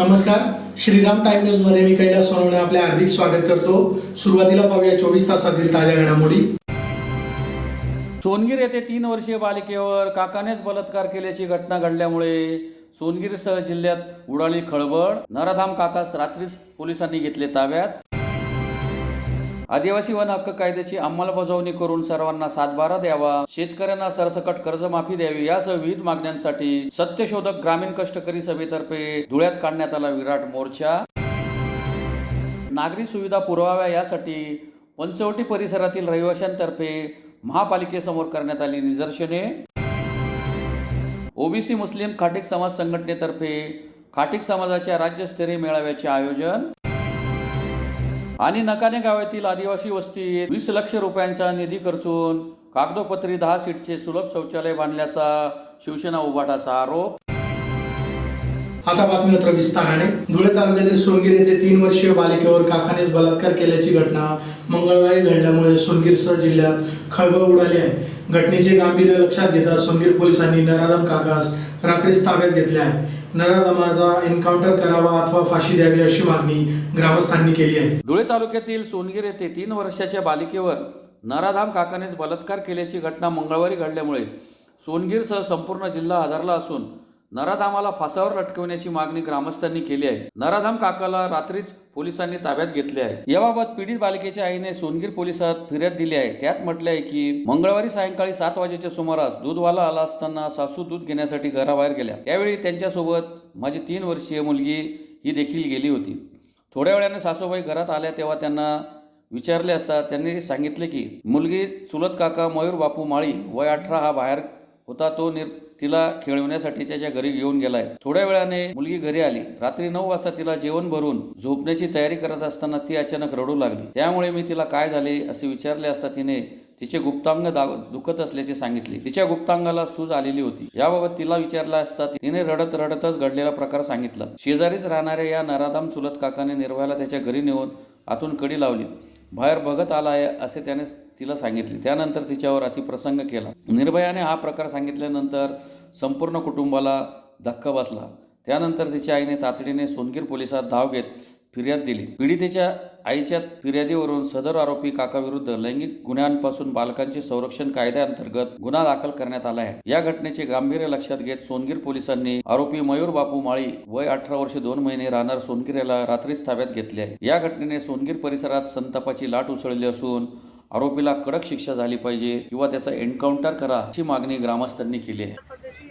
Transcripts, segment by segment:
नमस्कार, Shriram time news मध्ये मी कैलास सोनवणे आपले हार्दिक स्वागत करतो। सुरुवातीला पाहूया 24 तासातील ताज्या घडामोडी। सोनगीर येथे 3 वर्षीय बालिकेवर काकानेच बलात्कार केल्याची घटना घडल्यामुळे सोनगीरसह जिल्ह्यात उडाली खळबळ। नराधाम काकास रात्रीच पोलिसांनी घेतले ताब्यात। आदिवासी वन हक्क कायद्याची अंमलबजावणी करून सर्वांना सातबारा द्यावा, शेतकऱ्यांना सरसकट कर्जमाफी द्यावी यासह विविध मागण्यांसाठी सत्यशोधक ग्रामीण कष्टकरी सभेतर्फे धुळ्यात काढण्यात आला विराट मोर्चा। नागरी सुविधा पुरवाव्या यासाठी पंचवटी परिसरातील रहिवाशांतर्फे महापालिकेसमोर करण्यात आली निदर्शने। ओबीसी मुस्लिम खाटीक समाज संघटनेतर्फे खाटीक समाजाच्या राज्यस्तरीय मेळाव्याचे आयोजन। आणि नकाने गावातील आदिवासी वस्तीत 20 लाख रुपयांचा निधी खर्चून कागदोपत्री 10 सीटचे सुलभ शौचालय बांधल्याचा शिवसेना उभाटाचा आरोप। आता बातमीपत्र विस्ताराने। धुळे तालुक्यातील सोनगीर येथे 3 वर्षीय बालिकेवर काकानेच बलात्कार केल्याची घटना मंगळवारी घडल्यामुळे सोनगीरसह जिल्ह्यात खळबळ उडाली आहे। घटनेचे गांभीर्य लक्षात घेता सोनगीर पोलिसांनी नराधम काकास रात्रीच ताब्यात घेतले आहे। नराधमाचा एन्काउंटर करावा अथवा फाशी द्यावी अशी मागणी ग्रामस्थांनी केली आहे। धुळे तालुक्यातील सोनगीर येथे 3 वर्षाच्या बालिकेवर नराधाम काकानेच बलात्कार केल्याची घटना मंगळवारी घडल्यामुळे सोनगीरसह संपूर्ण जिल्हा हादरला असून नराधामाला फासावर लटकवण्याची मागणी ग्रामस्थांनी केली आहे। नराधाम काकाला रात्रीच पोलिसांनी ताब्यात घेतले आहे। याबाबत पीडित बालिकेच्या आईने सोनगीर पोलिसात फिर्याद दिली आहे। त्यात म्हटले आहे की मंगळवारी सायंकाळी 7 वाजेच्या सुमारास दूधवाला आला असताना सासू दूध घेण्यासाठी घराबाहेर गेल्या। त्यावेळी त्यांच्यासोबत माझी 3 वर्षीय मुलगी ही देखील गेली होती। थोड्या वेळाने सासूबाई घरात आल्या तेव्हा त्यांना विचारले असता त्यांनी सांगितले की मुलगी चुलत काका मयूर बापू माळी वय 18 हा बाहेर होता, तो तिला खेळवण्यासाठी त्याच्या घरी घेऊन गेलाय। थोड्या वेळाने मुलगी घरी आली। रात्री 9 वाजता तिला जेवण भरून झोपण्याची तयारी करत असताना ती अचानक रडू लागली। त्यामुळे मी तिला काय झाले असे विचारले असता तिने तिचे गुप्तांग दुखत असल्याचे सांगितले। तिच्या गुप्तांगाला सूज आलेली होती। याबाबत तिला विचारला असता तिने रडतच घडलेला प्रकार सांगितला। शेजारीच राहणाऱ्या या नराधाम चुलत काकाने निर्भयाला त्याच्या घरी नेऊन आतून कडी लावली। बाहेर बघत आला आहे असे त्याने तिला सांगितले। त्यानंतर तिच्यावर अतिप्रसंग केला। निर्भयाने हा प्रकार सांगितल्यानंतर संपूर्ण कुटुंबाला धक्का बसला। त्यानंतर तिच्या आईने तातडीने सोनगीर पोलिसात धाव घेत फिर्याद दिली। पीडितेच्या आईच्या फिर्यादीवरून सदर आरोपी काकाविरुद्ध लैंगिक गुन्ह्यांपासून बालकांचे संरक्षण कायद्याअंतर्गत गुन्हा दाखल करण्यात आला आहे। या घटनेचे गांभीर्य लक्षात घेत सोनगीर पोलिसांनी आरोपी मयूर बापू माळी वय 18 वर्ष 2 महिने राहणार सोनगीर याला रात्रीच ताब्यात घेतले आहे। या घटनेने सोनगीर परिसरात संतापाची लाट उसळली असून आरोपीला कडक शिक्षा झाली पाहिजे किंवा त्याचा एन्काउंटर करा अशी मागणी ग्रामस्थांनी केली आहे।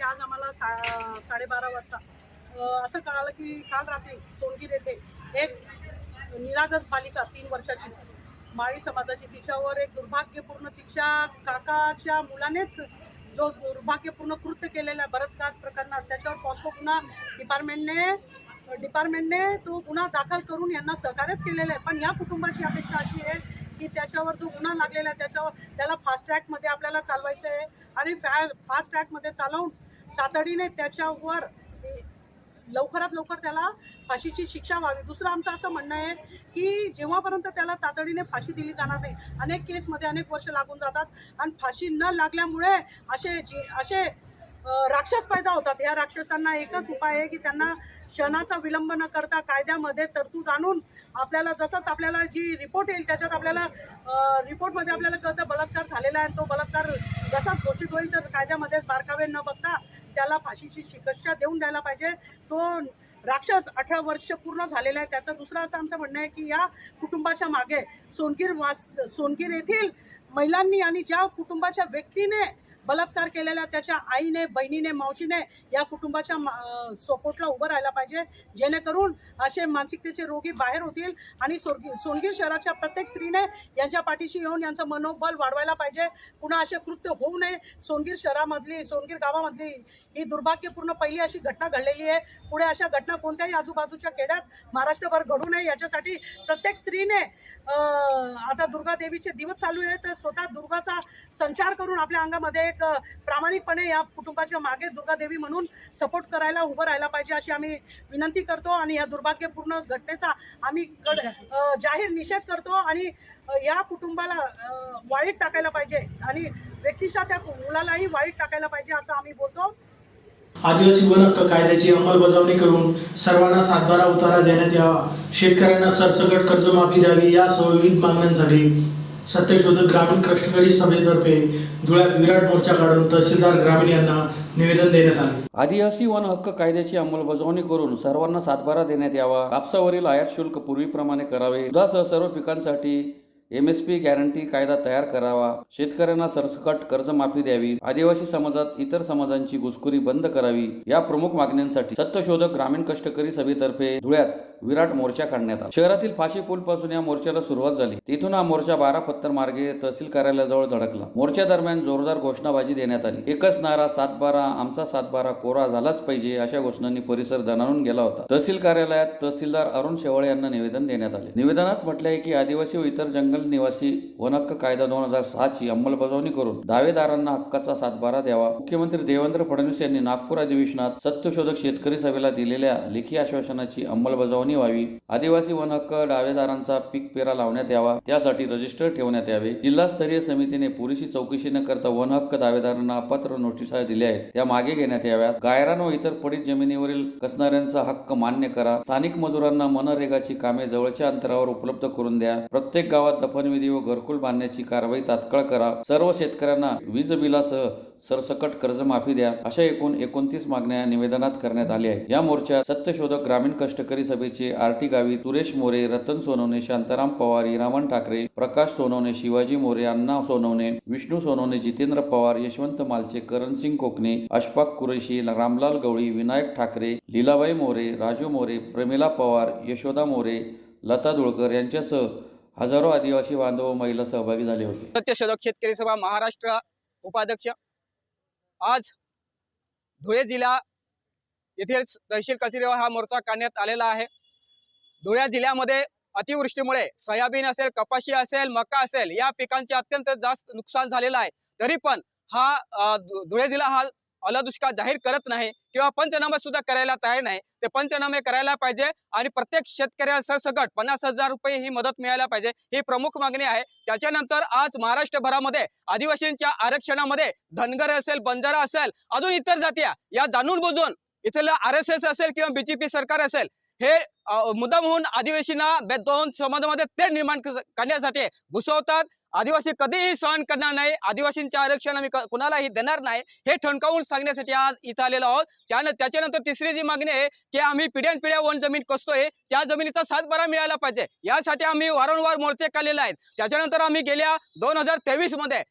आज आम्हाला 12:30 वाजता असं कळालं की काल रात्री सोनगीर येथे एक निरागस बालिका 3 वर्षाची माळी समाजाची, तिच्यावर एक दुर्भाग्यपूर्ण तिच्या काकाच्या मुलानेच जो दुर्भाग्यपूर्ण कृत्य केलेला बलात्कार प्रकरणात त्याच्यावर पॉस्को गुन्हा डिपार्टमेंटने तो गुन्हा दाखल करून यांना सहकार्यच केलेलं आहे। पण या कुटुंबाची अपेक्षा अशी आहे की त्याच्यावर जो गुन्हा लागलेला आहे त्याला फास्ट ट्रॅकमध्ये आपल्याला चालवायचं आहे आणि फास्ट ट्रॅकमध्ये चालवून तातडीने त्याच्यावर लवकरात लवकर त्याला फाशीची शिक्षा व्हावी। दुसरं आमचं असं म्हणणं आहे की जेव्हापर्यंत त्याला तातडीने फाशी दिली जाणार नाही, अनेक केसमध्ये अनेक वर्ष लागून जातात आणि फाशी न लागल्यामुळे असे राक्षस पैदा होतात। या राक्षसांना एकच उपाय आहे की त्यांना क्षणाचा विलंब न करता कायद्यामध्ये तरतूद आणून आपल्याला जसंच आपल्याला जी रिपोर्ट येईल त्याच्यात आपल्याला रिपोर्टमध्ये आपल्याला कळतं बलात्कार झालेला आहे, तो बलात्कार जसाच घोषित होईल तर कायद्यामध्ये बारकावे न बघता त्याला फाशीची शिक्षा देऊन द्यायला पाहिजे। तो राक्षस 18 वर्ष पूर्ण झालेला आहे त्याचं। दुसरं असं आमचं म्हणणं आहे की या कुटुंबाच्या मागे सोनगीर येथील महिलांनी आणि ज्या कुटुंबाच्या व्यक्तीने बलात्कार केलेला त्याच्या आईने, बहिणीने, मावशीने या कुटुंबाच्या सपोर्टला उभं राहायला पाहिजे, जेणेकरून असे मानसिकतेचे रोगी बाहेर होतील आणि सोनगीर शहराच्या प्रत्येक स्त्रीने यांच्या पाठीशी येऊन यांचं मनोबल वाढवायला पाहिजे। पुन्हा असे कृत्य होऊ नये। सोनगीर गावामधली ही दुर्भाग्यपूर्ण पहिली अशी घटना घडलेली आहे। पुढे अशा घटना कोणत्याही आजूबाजूच्या खेड्यात महाराष्ट्रभर घडू नये याच्यासाठी प्रत्येक स्त्रीने आता दुर्गा देवीचे दिवस चालू आहे तर स्वतः दुर्गाचा संचार करून आपल्या अंगामध्ये एक प्रामाणिकपणे या कुटुंबाच्या मागे दुर्गा देवी म्हणून सपोर्ट करायला उभं राहायला पाहिजे अशी आम्ही विनंती करतो आणि या दुर्भाग्यपूर्ण घटनेचा आम्ही जाहीर निषेध करतो आणि या कुटुंबाला वाळीत टाकायला पाहिजे आणि व्यक्तिशः त्या मुलालाही वाळीत टाकायला पाहिजे असं आम्ही बोलतो। आदिवासी वन हक्क कायद्याची अंमलबजावणी करून सर्वांना 7/12 उतारा देण्यात यावा, शेतकऱ्यांना सरसकट कर्जमाफी द्यावी यासह विविध मागण्यांसाठी सत्यशोधक ग्रामीण कष्टकरी सभेतर्फे धुळ्यात विराट मोर्चा काढून तहसीलदार ग्रामीण यांना निवेदन देण्यात आले. आदिवासी वन हक्क कायद्याची अंमलबजावणी करून सर्वांना 7/12 देण्यात यावा. कापसावरील आयात शुल्क पूर्वीप्रमाणे करावे. दुधासह सर्व पिकांसाठी MSP गॅरंटी कायदा तयार करावा. शेतकऱ्यांना सरसकट कर्जमाफी द्यावी. आदिवासी समाजात इतर समाजांची घुसखोरी बंद करावी. या प्रमुख मागण्यांसाठी सत्यशोधक ग्रामीण कष्टकरी सभेतर्फे धुळ्यात विराट मोर्चा काढण्यात आला. शहरातील फाशी पूल पासून या मोर्चाला सुरुवात झाली. तिथून हा मोर्चा 12 पत्तर मार्गे तहसील कार्यालयाजवळ धडकला. मोर्चा दरम्यान जोरदार घोषणाबाजी देण्यात आली. एकच नारा 7/12, आमचा 7/12 कोरा झालाच पाहिजे अशा घोषणांनी परिसर दणाणून गेला होता. तहसील कार्यालयात तहसीलदार अरुण शेवाळे यांना निवेदन देण्यात आले. निवेदनात म्हटले आहे की आदिवासी व इतर जंगल निवासी वन हक्क कायदा 2006 ची अंमलबजावणी करून दावेदारांना हक्काचा 7/12 द्यावा. मुख्यमंत्री देवेंद्र फडणवीस यांनी नागपूर अधिवेशनात सत्यशोधक शेतकरी सभेला दिलेल्या लेखी आश्वासनाची अंमलबजावणी व्हावी. आदिवासी वन हक्क दावेदारांचा पीक पेरा लावण्यात यावा. त्यासाठी रजिस्टर ठेवण्यात यावे. जिल्हास्तरीय समितीने पुरेशी चौकशी न करता वन हक्क दावेदारांना अपात्र नोटिसा दिल्या आहेत त्या मागे घेण्यात याव्यात. गायरान व इतर पडीत जमिनीवरील कसणाऱ्यांचा हक्क मान्य करा. स्थानिक मजुरांना मनरेगाची कामे जवळच्या अंतरावर उपलब्ध करून द्या. प्रत्येक गावात दफनविधी व घरकुल बांधण्याची कारवाई तात्काळ करा. सर्व शेतकऱ्यांना वीज बिलासह सरसकट कर्जमाफी द्या. अशा एकूण 29 मागण्या निवेदनात करण्यात आल्या आहेत. या मोर्चात सत्यशोधक ग्रामीण कष्टकरी सभेचे आरटी गावित, सुरेश मोरे, रतन सोनवणे, शांताराम पवार, हिरामण ठाकरे, प्रकाश सोनवणे, शिवाजी मोरे, अण्णा सोनवणे, विष्णू सोनवणे, जितेंद्र पवार, यशवंत मालचे, करणसिंग कोकणे, अशफाक कुरेशी, रामलाल गवळी, विनायक ठाकरे, लीलाबाई मोरे, राजू मोरे, प्रमिला पवार, यशोदा मोरे, लता दुळकर यांच्यासह हजारो आदिवासी बांधव व महिला सहभागी झाले होते. सत्यशोधक शेतकरी सभा महाराष्ट्र उपाध्यक्ष आज धुळे जिल्हा येथील तहसील कचेरीवर हा मोर्चा काढण्यात आलेला आहे. धुळे जिल्ह्यामध्ये अतिवृष्टीमुळे सोयाबीन असेल, कपाशी असेल, मका असेल या पिकांचे अत्यंत जास्त नुकसान झालेलं आहे. तरी पण हा धुळे जिल्हा हा ओला दुष्काळ जाहीर करत नाही किंवा पंचनामे सुद्धा करायला तयार नाही. ते पंचनामे करायला पाहिजे आणि प्रत्येक शेतकऱ्याला सरसकट 50,000 रुपये ही मदत मिळायला पाहिजे, ही प्रमुख मागणी आहे. त्याच्यानंतर आज महाराष्ट्रभरामध्ये आदिवासींच्या आरक्षणामध्ये धनगर असेल, बंजारा असेल, अजून इतर जाती या जाणून बुजून इथलं RSS असेल किंवा BJP सरकार असेल हे मुद्दाम होऊन आदिवासींना दोन समाजामध्ये ते निर्माण करण्यासाठी घुसवतात. आदिवासी कधीही सहन करणार नाही. आदिवासींचे आरक्षण आम्ही कुणालाही देणार नाही हे ठणकावून सांगण्यासाठी आज इथं आलेलो आहोत. त्याच्यानंतर तिसरी जी मागणी आहे की आम्ही पिढ्यानपिढ्या वन जमीन कसतोय त्या जमिनीचा 7/12 मिळायला पाहिजे. यासाठी आम्ही वारंवार मोर्चे काढलेले आहेत. त्याच्यानंतर आम्ही गेल्या 2023 मध्ये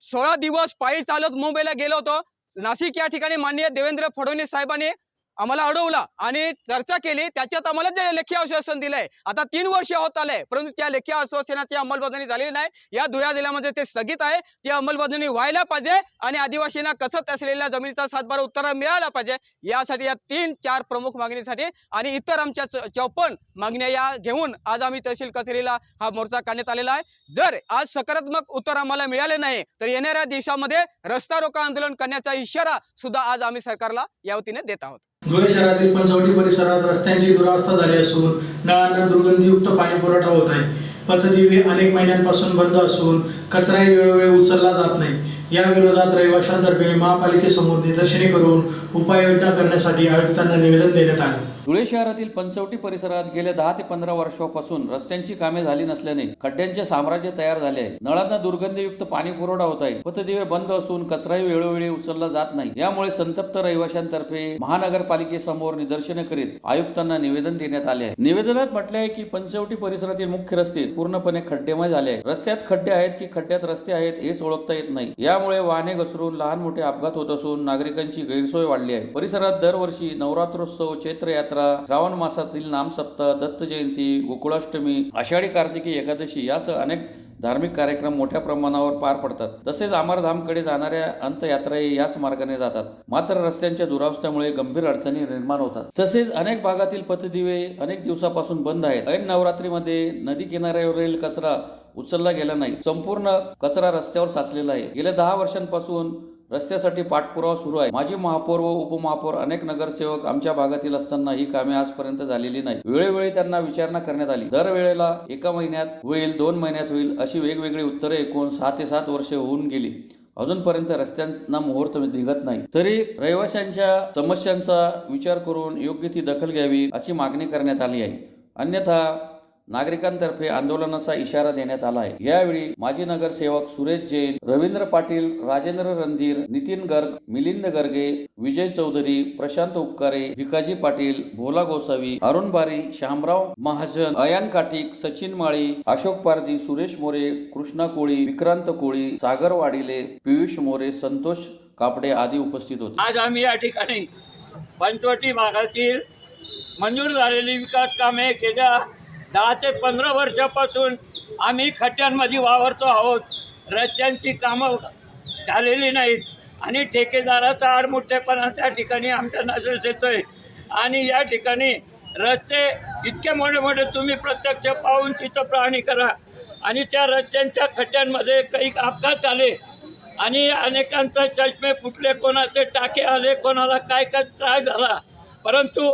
16 दिवस पायी चालत मुंबईला गेलो होतो. नाशिक या ठिकाणी माननीय देवेंद्र फडणवीस साहेबांनी आम्हाला अडवला आणि चर्चा केली. त्याच्यात आम्हाला जे लेखी आश्वासन दिलंय आता 3 वर्ष होत आले, परंतु त्या लेखी आश्वासनाची अंमलबजावणी झालेली नाही. या धुळे जिल्ह्यामध्ये ते स्थगित आहे. ती अंमलबजावणी व्हायला पाहिजे आणि आदिवासींना कसत असलेल्या जमिनीचा 7/12 उत्तर मिळाला पाहिजे. यासाठी या 3-4 प्रमुख मागणीसाठी आणि इतर आमच्या 54 मागण्या या घेऊन आज आम्ही तहसील कचेरीला हा मोर्चा काढण्यात आलेला आहे. जर आज सकारात्मक उत्तर आम्हाला मिळाले नाही तर येणाऱ्या दिवसामध्ये रस्ता रोको आंदोलन करण्याचा इशारा सुद्धा आज आम्ही सरकारला या वतीने देत आहोत. धुळे शहरातील पंचवटी परिसरात रस्त्यांची दुरावस्था झाली असून नळांना दुर्गंधीयुक्त पाणी पुरवठा होत आहे. पथदिवे अनेक महिन्यांपासून बंद असून कचराही वेळोवेळी उचलला जात नाही. या विरोधात रहिवाशांतर्फे महापालिकेसमोर निदर्शने करून उपाययोजना करण्यासाठी आयुक्तांना निवेदन देण्यात आले. धुळे शहरातील पंचवटी परिसरात गेल्या 10 ते 15 वर्षांपासून रस्त्यांची कामे झाली नसल्याने खड्ड्यांचे साम्राज्य तयार झाले आहे. नळांना दुर्गंधयुक्त पाणी पुरवठा होत आहे. पथदिवे बंद असून कचराही वेळोवेळी उचलला जात नाही. यामुळे संतप्त रहिवाशांतर्फे महानगरपालिकेसमोर निदर्शने करीत आयुक्तांना निवेदन देण्यात आले आहे. निवेदनात म्हटले आहे की पंचवटी परिसरातील मुख्य रस्ते पूर्णपणे खड्डेमय झाले आहेत. रस्त्यात खड्डे आहेत की खड्ड्यात रस्ते आहेत हेच ओळखता येत नाही. यामुळे वाहने घसरून लहान मोठे अपघात होत असून नागरिकांची गैरसोय वाढली आहे. परिसरात दरवर्षी नवरात्रोत्सव, चैत्र यात्रा, श्रावण मासातील नामसप्ताह, दत्त जयंती, गोकुळाष्टमी, आषाढी कार्तिकी एकादशी यासह अनेक धार्मिक कार्यक्रम मोठ्या प्रमाणावर पार पडतात. तसेच अमरधामकडे जाणाऱ्या अंतयात्राही याच मार्गाने जातात. मात्र रस्त्यांच्या दुरावस्थेमुळे गंभीर अडचणी निर्माण होतात. तसेच अनेक भागातील पथदिवे अनेक दिवसापासून बंद आहेत. ऐन नवरात्रीमध्ये नदी किनाऱ्यावरील कचरा उचलला गेला नाही. संपूर्ण कचरा रस्त्यावर साचलेला आहे. गेल्या 10 वर्षांपासून रस्त्यासाठी पाठपुरावा सुरू आहे. माजी महापौर व उपमहापौर अनेक नगरसेवक आमच्या भागातील असताना ही कामे आजपर्यंत झालेली नाही. वेळोवेळी त्यांना विचारणा करण्यात आली. दरवेळेला 1 महिन्यात होईल, 2 महिन्यात होईल अशी वेगवेगळी उत्तरे ऐकून 6 ते 7 वर्षे होऊन गेली. अजूनपर्यंत रस्त्यांना मुहूर्त निघत नाही. तरी रहिवाशांच्या समस्यांचा विचार करून योग्य ती दखल घ्यावी अशी मागणी करण्यात आली आहे. अन्यथा नागरिकांतर्फे आंदोलनाचा इशारा देण्यात आला आहे. यावेळी माजी नगरसेवक सुरेश जैन, रवींद्र पाटील, राजेंद्र रणधीर, नितीन गर्ग, मिलिंद गर्गे, विजय चौधरी, प्रशांत उपकारे, भिकाजी पाटील, भोला गोसावी, अरुण बारी, श्यामराव महाजन, अयान काटिक, सचिन माळी, अशोक पारधी, सुरेश मोरे, कृष्णा कोळी, विक्रांत कोळी, सागर वाडिले, पियुष मोरे, संतोष कापडे आदी उपस्थित होते. आज आम्ही या ठिकाणी पंचवटी भागातील मंजूर झालेली विकास कामे गेल्या 10 ते 15 वर्षापासून आम्ही खड्ड्यांमध्ये वावरतो आहोत. रस्त्यांची कामं झालेली नाहीत आणि ठेकेदाराचा आडमुठ्ठेपणा त्या ठिकाणी आमच्या नजरेत येतोय. आणि या ठिकाणी रस्ते इतके मोठे मोठे तुम्ही प्रत्यक्ष पाहून तिथं पाहणी करा. आणि त्या रस्त्यांच्या खड्ड्यांमध्ये काही अपघात झाले आणि अनेकांचे चष्मे फुटले, कोणाचे टाके आले, कोणाला काय काय त्रास झाला. परंतु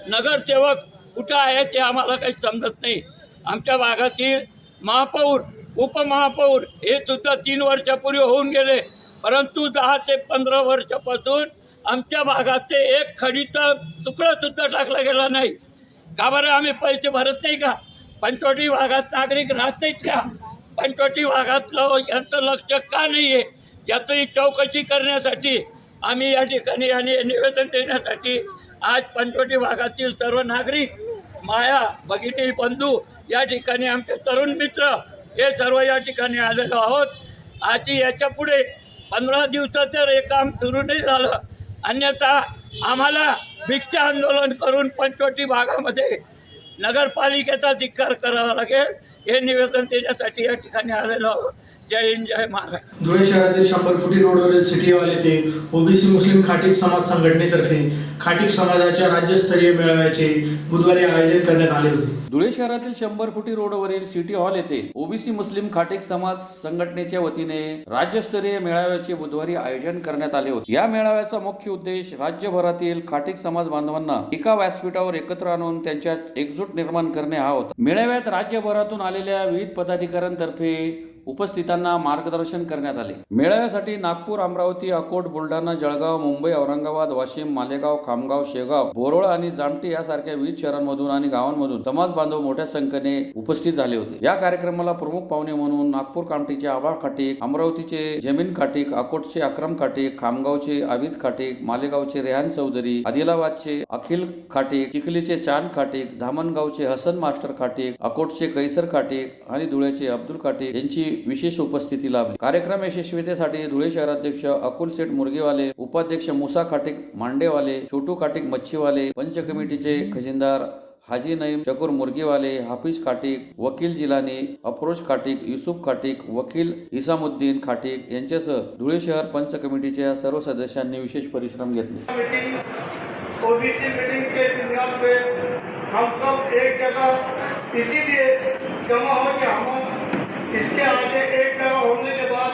नगरसेवक कुठं आहे ते आम्हाला काही समजत नाही. आमच्या भागातील महापौर, उपमहापौर हे सुद्धा 3 वर्षापूर्वी होऊन गेले, परंतु 10 ते 15 वर्षापासून आमच्या भागाचे एक खडीचा तुकडा सुद्धा टाकला गेला नाही. का बरं आम्ही पैसे भरत नाही का? पंचवटी भागात नागरिक राहत नाहीत का? पंचवटी भागातलं यांचं लक्ष का नाही आहे याची चौकशी करण्यासाठी आम्ही या ठिकाणी आणि निवेदन देण्यासाठी आज पंचवटी भागातील सर्व नागरिक, माया भगिनी, बंधू, या ठिकाणी आमचे तरुण मित्र हे सर्व या ठिकाणी आलेलो आहोत. आज याच्या पुढे 15 दिवसात जर हे काम सुरू नाही झालं, अन्यथा आम्हाला भिक्षा आंदोलन करून पंचवटी भागामध्ये नगरपालिकेचा धिक्कार करावा लागेल. हे निवेदन देण्यासाठी या ठिकाणी आलेलो आहोत. जय हिंद, जय महाराष्ट्र. धुळे शहरातील 100 फुटी रोडवरील सिटी हॉल येथे ओबीसी मुस्लिम खाटीक समाज संघटनेतर्फे खाटीक समाजाच्या राज्यस्तरीय मेळाव्याचे बुधवारी आयोजन करण्यात आले होते. धुळे शहरातील 100 फुटी रोडवरील सिटी हॉल येथे ओबीसी मुस्लिम खाटीक समाज संघटनेच्या वतीने राज्यस्तरीय मेळाव्याचे बुधवारी आयोजन करण्यात आले होते. या मेळाव्याचा मुख्य उद्देश राज्यभरातील खाटीक समाज बांधवांना एका व्यासपीठावर एकत्र आणून त्यांच्यात एकजूट निर्माण करणे हा होता. मेळाव्यात राज्यभरातून आलेल्या विविध पदाधिकाऱ्यांतर्फे उपस्थितांना मार्गदर्शन करण्यात आले. मेळाव्यासाठी नागपूर, अमरावती, अकोट, बुलढाणा, जळगाव, मुंबई, औरंगाबाद, वाशिम, मालेगाव, खामगाव, शेगाव, बोरोळ आणि जामठी यासारख्या विविध शहरांमधून आणि गावांमधून समाज बांधव मोठ्या संख्येने उपस्थित झाले होते. या कार्यक्रमाला प्रमुख पाहुणे म्हणून नागपूर कामठीचे आबा खाटीक, अमरावतीचे जमीन खाटीक, अकोटचे अक्रम खाटीक, खामगावचे आबिद खाटीक, मालेगावचे रेहान चौधरी, आदिलाबादचे अखिल खाटीक, चिखलीचे चांद खाटीक, धामणगावचे हसन मास्टर खाटीक, अकोटचे कैसर खाटीक आणि धुळ्याचे अब्दुल खाटीक यांची विशेष उपस्थिती लाभली. कार्यक्रम यशस्वीतेसाठी धुळे शहराध्यक्ष अकुल शेठ मुरगीवाले, उपाध्यक्ष मुसा खाटीक मांडेवाले, छोटू खाटीक मच्छीवाले, पंच कमिटीचे खजिनदार हाजी नईम शकूर मुरगीवाले, हाफिज खाटीक, वकील जिलानी, अफरोज खाटीक, युसुफ खाटीक, वकील इसामुद्दीन खाटीक यांच्यासह धुळे शहर पंच कमिटीच्या सर्व सदस्यांनी विशेष परिश्रम घेतले. ओबीसी मीटिंग के बुनियाद पे हम सब एक जगह इसीलिए जमा हो कि हम इसके आगे एक जगह होने के बाद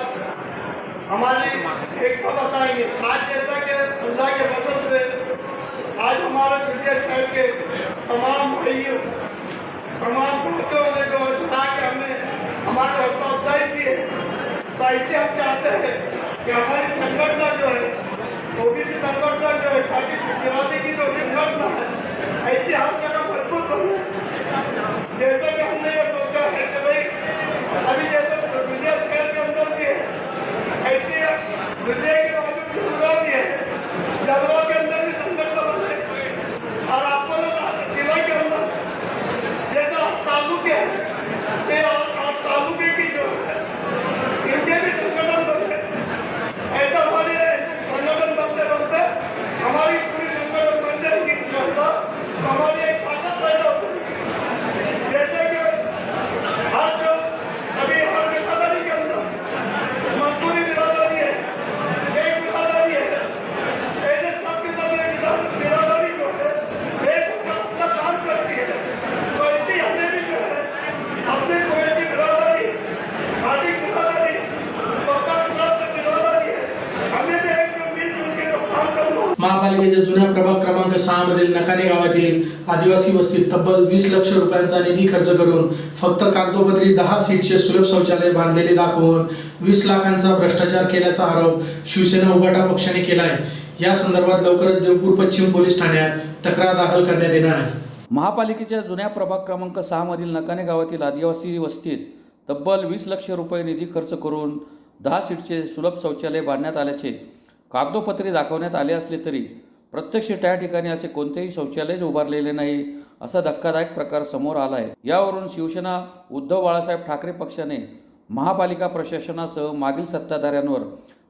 हमारी एक बताएंगे. आज जैसा कि अल्लाह के मदद से आज हमारे दुनिया शहर के तमाम भाइयों, तमाम बच्चों ने जो सुना कि हमने हमारे हौसला अफजाई की है, तो ऐसे हम चाहते हैं कि हमारी संगठन जो है, ओबीसी संगठन जो है, खाटी गिराने की जो संगठन है, ऐसी हर जगह मजबूत बने. जैसे कि हमने ये सोचा है कि भाई अभी जैसे दुनिया शहर के अंदर भी है, ऐसे दुनिया के बाजू जलवा भी है, जलवा के अंदर भी संगठन बने. और आपको जिला के अंदर जैसे तालुके हैं, तालुके की जो है इनके भी संगठन बने. ऐसा हमारे संगठन बनते बनते हमारी पूरी संगठन बन जाएगी. महापालिकेच्या जुन्या प्रभाग क्रमांक 6 मधील नकाने गावातील आदिवासी वस्तीत तब्बल 20 लक्ष रुपयांचा निधी खर्च करून फक्त कागदोपत्री 10 सीटचे सुलभ शौचालय बांधलेले दाखवून 20 लाखांचा भ्रष्टाचार केल्याचा आरोप शिवसेना उभाटा पक्षाने केला आहे। या संदर्भात लवकरच देवपूर पश्चिम पोलीस ठाण्यात तक्रार दाखल करण्यात येणार आहे। महापालिकेच्या जुन्या प्रभाग क्रमांक 6 मधील नकाने गावातील आदिवासी वस्तीत तब्बल 20 लक्ष रुपये निधी खर्च करून 10 सीटचे सुलभ शौचालय बांधण्यात आल्याचे कागदोपत्री दाखवण्यात आले असले तरी प्रत्यक्ष त्या ठिकाणी असे कोणतेही शौचालयच उभारलेले नाही असा धक्कादायक प्रकार समोर आला आहे। यावरून शिवसेना उद्धव बाळासाहेब ठाकरे पक्षाने महापालिका प्रशासनासह मागील सत्ताधाऱ्यांवर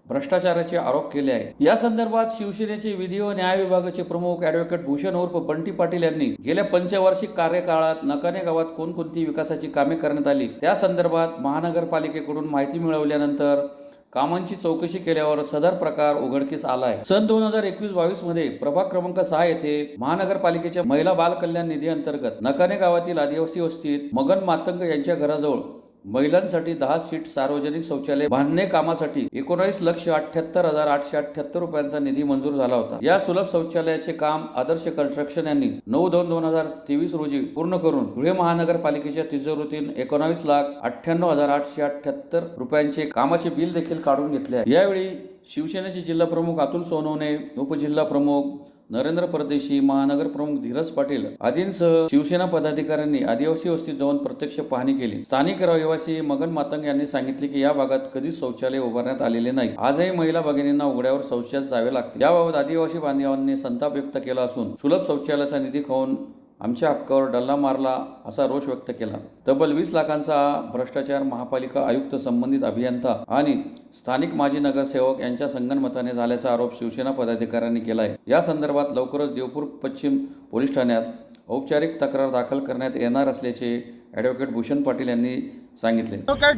भ्रष्टाचाराचे आरोप केले आहेत। या संदर्भात शिवसेनेचे विधी व न्याय विभागाचे प्रमुख ॲडव्होकेट भूषण उर्फ बंटी पाटील यांनी गेल्या पंचवार्षिक कार्यकाळात नकाने गावात कोणकोणती विकासाची कामे करण्यात आली त्या संदर्भात महानगरपालिकेकडून माहिती मिळवल्यानंतर कामांची चौकशी केल्यावर सदर प्रकार उघडकीस आला आहे। सन 2021-22 मध्ये प्रभाग क्रमांक 6 येथे महानगरपालिकेच्या महिला बाल कल्याण निधी अंतर्गत नकाने गावातील आदिवासी वस्तीत मगन मातंग यांच्या घराजवळ महिलांसाठी 10 सीट सार्वजनिक शौचालय बांधणे कामासाठी 19,78,878 रुपयांचा निधी मंजूर झाला होता। या सुलभ शौचालयाचे काम आदर्श कन्स्ट्रक्शन यांनी 9/2/2023 रोजी पूर्ण करून धुळे महानगरपालिकेच्या तिजोरीतून 19,98,878 रुपयांचे कामाचे बिल देखील काढून घेतले आहे। यावेळी शिवसेनेचे जिल्हा प्रमुख अतुल सोनवणे, उपजिल्हा प्रमुख नरेंद्र परदेशी, महानगर प्रमुख धीरज पाटील आदींसह शिवसेना पदाधिकाऱ्यांनी आदिवासी वस्तीत जाऊन प्रत्यक्ष पाहणी केली। स्थानिक रहिवासी मगन मातंग यांनी सांगितले की या भागात कधीच शौचालय उभारण्यात आलेले नाही। आजही महिला भगिनींना उघड्यावर शौचास जावे लागते। याबाबत आदिवासी बांधवांनी संताप व्यक्त केला असून सुलभ शौचालयाचा निधी खाऊन आमच्या हक्कावर डल्ला मारला असा रोष व्यक्त केला। तब्बल 20 लाखांचा भ्रष्टाचार महापालिका आयुक्त, संबंधित अभियंता आणि स्थानिक माजी नगरसेवक यांच्या संगनमताने झाल्याचा आरोप शिवसेना पदाधिकाऱ्यांनी केला आहे। या संदर्भात लवकरच देवपूर पश्चिम पोलीस ठाण्यात औपचारिक तक्रार दाखल करण्यात येणार असल्याचे ॲडव्होकेट भूषण पाटील यांनी सांगितले। ॲडव्होकेट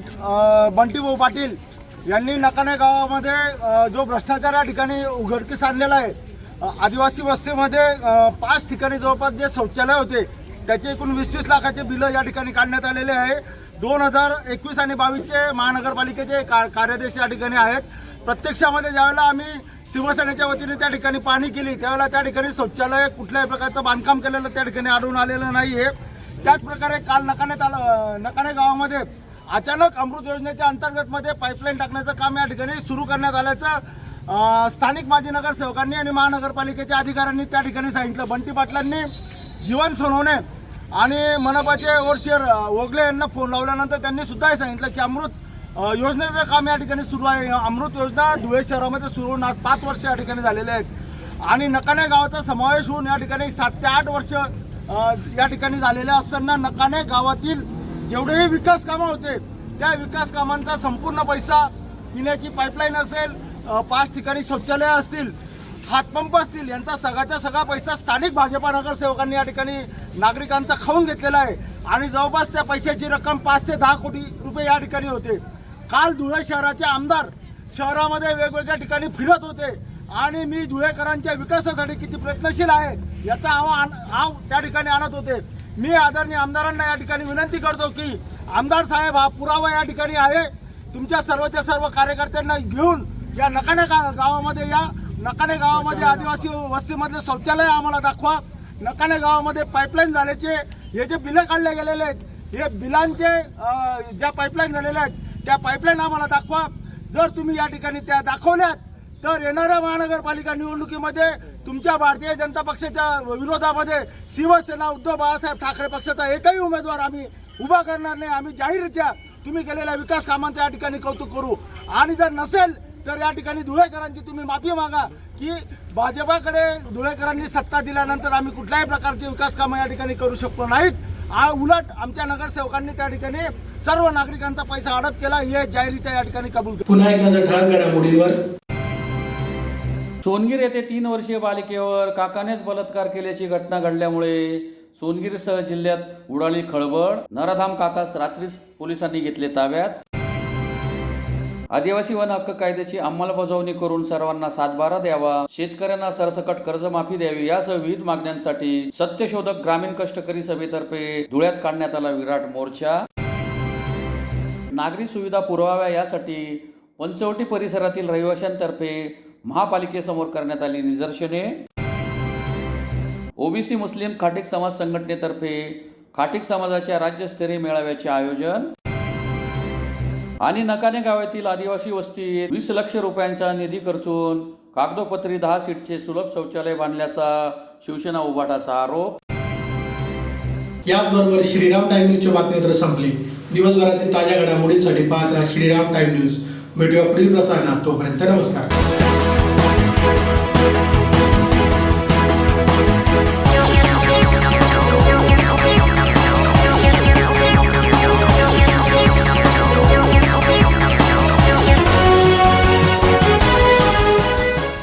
बंटीभाऊ पाटील यांनी नकाने गावामध्ये जो भ्रष्टाचार या ठिकाणी उघडकीस आणलेला आहे, आदिवासी वस्तीमध्ये 5 ठिकाणी जवळपास जे शौचालय होते त्याचे एकूण 20-20 लाखाचे बिलं या ठिकाणी काढण्यात आलेले आहे। 2021 आणि 22चे महानगरपालिकेचे कार्यादेश या ठिकाणी आहेत। प्रत्यक्षामध्ये ज्यावेळेला आम्ही शिवसेनेच्या वतीने त्या ठिकाणी पाहणी केली त्यावेळेला त्या ठिकाणी शौचालय कुठल्याही प्रकारचं बांधकाम केलेलं त्या ठिकाणी आढळून आलेलं नाही आहे। त्याचप्रकारे काल नकाने गावामध्ये अचानक अमृत योजनेच्या अंतर्गतमध्ये पाईपलाईन टाकण्याचं काम या ठिकाणी सुरू करण्यात आल्याचं स्थानिक माजी नगरसेवकांनी आणि महानगरपालिकेच्या अधिकाऱ्यांनी त्या ठिकाणी सांगितलं। बंटी पाटलांनी जीवन सोनवणे आणि मनपाचे ओरशेर ओगले यांना फोन लावल्यानंतर त्यांनी सुद्धा हे सांगितलं की अमृत योजनेचं काम या ठिकाणी सुरू आहे। अमृत योजना धुळे शहरामध्ये सुरू होऊन आज 5 वर्ष या ठिकाणी झालेले आहेत आणि नकाने गावाचा समावेश होऊन या ठिकाणी 7 ते 8 वर्ष या ठिकाणी झालेले असताना नकाने गावातील जेवढेही विकास कामं होते त्या विकास कामांचा संपूर्ण पैसा, पिण्याची पाईपलाईन असेल, 5 ठिकाणी शौचालय असतील, हातपंप असतील, यांचा सगळ्याचा सगळा पैसा स्थानिक भाजपा नगरसेवकांनी या ठिकाणी नागरिकांचा खाऊन घेतलेला आहे आणि जवळपास त्या पैशाची रक्कम 5 ते 10 कोटी रुपये या ठिकाणी होते। काल धुळे शहराचे आमदार शहरामध्ये वेगवेगळ्या ठिकाणी फिरत होते आणि मी धुळेकरांच्या विकासासाठी किती प्रयत्नशील आहे याचा आव त्या ठिकाणी आणत होते। मी आदरणीय आमदारांना या ठिकाणी विनंती करतो की आमदार साहेब, हा पुरावा या ठिकाणी आहे, तुमच्या सर्वच्या सर्व कार्यकर्त्यांना घेऊन या नकाने गावामध्ये या। नकाने गावामध्ये आदिवासी वस्तीमधले शौचालय आम्हाला दाखवा। नकाने गावामध्ये पाईपलाईन झाल्याचे हे जे बिलं काढले गेलेले आहेत, हे बिलांचे ज्या पाईपलाईन झालेल्या आहेत त्या पाईपलाईन आम्हाला दाखवा। जर तुम्ही या ठिकाणी त्या दाखवल्यात तर येणाऱ्या महानगरपालिका निवडणुकीमध्ये तुमच्या भारतीय जनता पक्षाच्या विरोधामध्ये शिवसेना उद्धव बाळासाहेब ठाकरे पक्षाचा एकही उमेदवार आम्ही उभा करणार नाही। आम्ही जाहीररित्या तुम्ही केलेल्या विकास कामांचं या ठिकाणी कौतुक करू आणि जर नसेल तर या ठिकाणी धुळेकरांची तुम्ही माफी मागा की भाजपाकडे धुळेकरांनी सत्ता दिल्यानंतर आम्ही कुठल्याही प्रकारचे विकास कामं या ठिकाणी करू शकलो नाहीत। उलट आमच्या नगरसेवकांनी त्या ठिकाणी सर्व नागरिकांचा पैसा हडप केला, हे जाहीररित्या या ठिकाणी कबूल केलं। पुन्हा एक नजर ठळक घडामोडींवर। सोनगीर येथे 3 वर्षीय बालिकेवर काकानेच बलात्कार केल्याची घटना घडल्यामुळे सोनगीरसह जिल्ह्यात उडाली खळबळ। नराधाम काकास रात्रीच पोलिसांनी घेतले ताब्यात। आदिवासी वन हक्क कायद्याची अंमलबजावणी करून सर्वांना सातबारा द्यावा, शेतकऱ्यांना सरसकट कर्जमाफी द्यावी यासह विविध मागण्यांसाठी सत्यशोधक ग्रामीण कष्टकरी सभेतर्फे धुळ्यात काढण्यात आला विराट मोर्चा। नागरी सुविधा पुरवाव्या यासाठी पंचवटी परिसरातील रहिवाशांतर्फे महापालिकेसमोर करण्यात आली निदर्शने। ओबीसी मुस्लिम खाटीक समाज संघटनेतर्फे खाटीक समाजाच्या राज्यस्तरीय मेळाव्याचे आयोजन आणि नकाने गावातील आदिवासी वस्तीत 20 लाख रुपयांचा निधी खर्चून कागदोपत्री 10 सीटचे सुलभ शौचालय बांधल्याचा शिवसेना उभाटाचा आरोप. याचबरोबर श्रीराम टाइम न्यूजची बातमीपत्र संपली. दिवसभरातील ताज्या घडामोडींसाठी पाहत राहा श्रीराम टाइम न्यूज. भेटूया पुढील प्रसारणात. तोपर्यंत नमस्कार.